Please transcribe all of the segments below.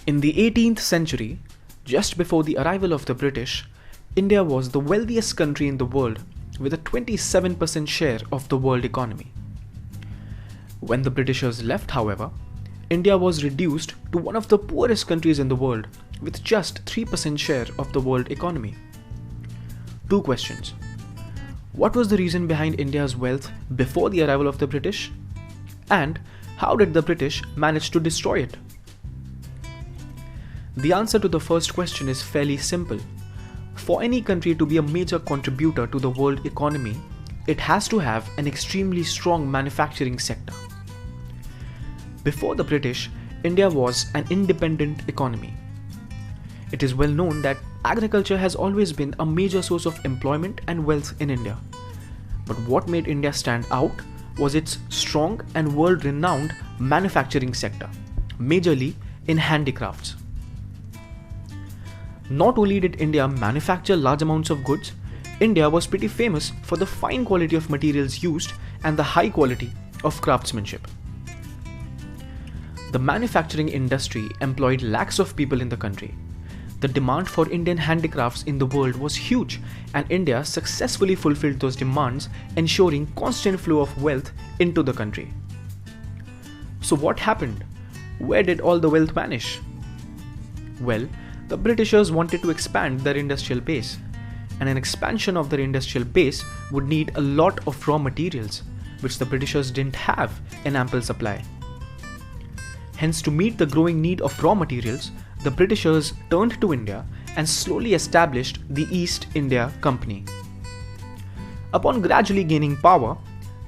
In the 18th century, just before the arrival of the British, India was the wealthiest country in the world with a 27% share of the world economy. When the Britishers left, however, India was reduced to one of the poorest countries in the world with just 3% share of the world economy. Two questions. What was the reason behind India's wealth before the arrival of the British? And how did the British manage to destroy it? The answer to the first question is fairly simple. For any country to be a major contributor to the world economy, it has to have an extremely strong manufacturing sector. Before the British, India was an independent economy. It is well known that agriculture has always been a major source of employment and wealth in India. But what made India stand out was its strong and world-renowned manufacturing sector, majorly in handicrafts. Not only did India manufacture large amounts of goods, India was pretty famous for the fine quality of materials used and the high quality of craftsmanship. The manufacturing industry employed lakhs of people in the country. The demand for Indian handicrafts in the world was huge, and India successfully fulfilled those demands, ensuring constant flow of wealth into the country. So what happened? Where did all the wealth vanish? Well, the Britishers wanted to expand their industrial base, and an expansion of their industrial base would need a lot of raw materials, which the Britishers didn't have in ample supply. Hence, to meet the growing need of raw materials, the Britishers turned to India and slowly established the East India Company. Upon gradually gaining power,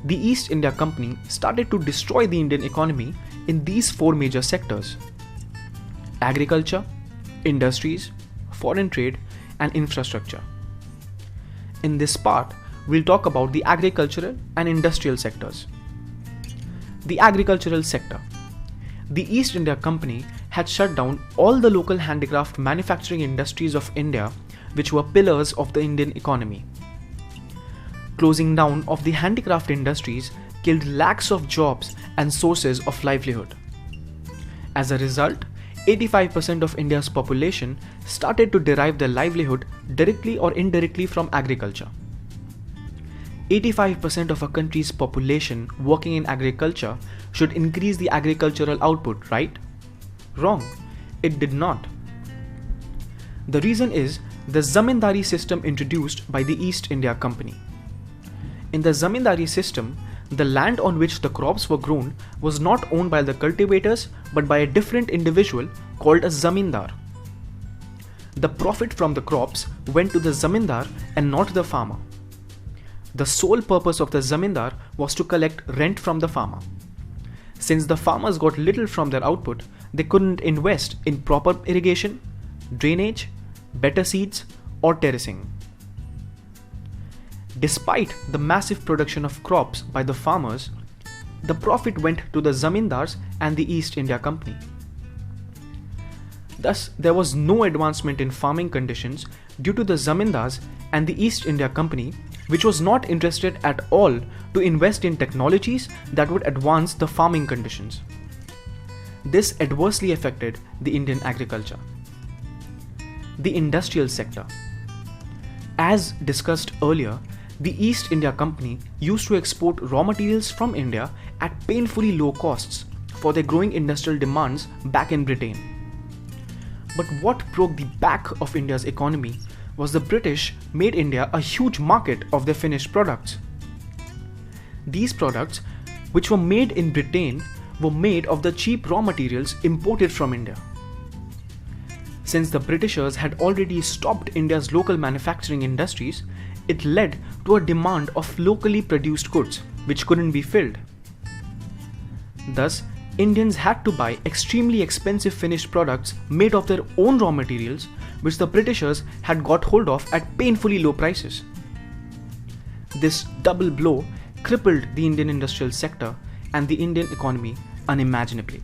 the East India Company started to destroy the Indian economy in these four major sectors: agriculture, industries, foreign trade, and infrastructure. In this part, we'll talk about the agricultural and industrial sectors. The agricultural sector. The East India Company had shut down all the local handicraft manufacturing industries of India, which were pillars of the Indian economy. Closing down of the handicraft industries killed lakhs of jobs and sources of livelihood. As a result, 85% of India's population started to derive their livelihood directly or indirectly from agriculture. 85% of a country's population working in agriculture should increase the agricultural output, right? Wrong. It did not. The reason is the Zamindari system introduced by the East India Company. In the Zamindari system, the land on which the crops were grown was not owned by the cultivators but by a different individual called a Zamindar. The profit from the crops went to the Zamindar and not the farmer. The sole purpose of the Zamindar was to collect rent from the farmer. Since the farmers got little from their output, they couldn't invest in proper irrigation, drainage, better seeds, or terracing. Despite the massive production of crops by the farmers, the profit went to the Zamindars and the East India Company. Thus, there was no advancement in farming conditions due to the Zamindars and the East India Company, which was not interested at all to invest in technologies that would advance the farming conditions. This adversely affected the Indian agriculture. The industrial sector. As discussed earlier, the East India Company used to export raw materials from India at painfully low costs for their growing industrial demands back in Britain. But what broke the back of India's economy was the British made India a huge market of their finished products. These products, which were made in Britain, were made of the cheap raw materials imported from India. Since the Britishers had already stopped India's local manufacturing industries, it led to a demand of locally produced goods, which couldn't be filled. Thus, Indians had to buy extremely expensive finished products made of their own raw materials, which the Britishers had got hold of at painfully low prices. This double blow crippled the Indian industrial sector and the Indian economy unimaginably.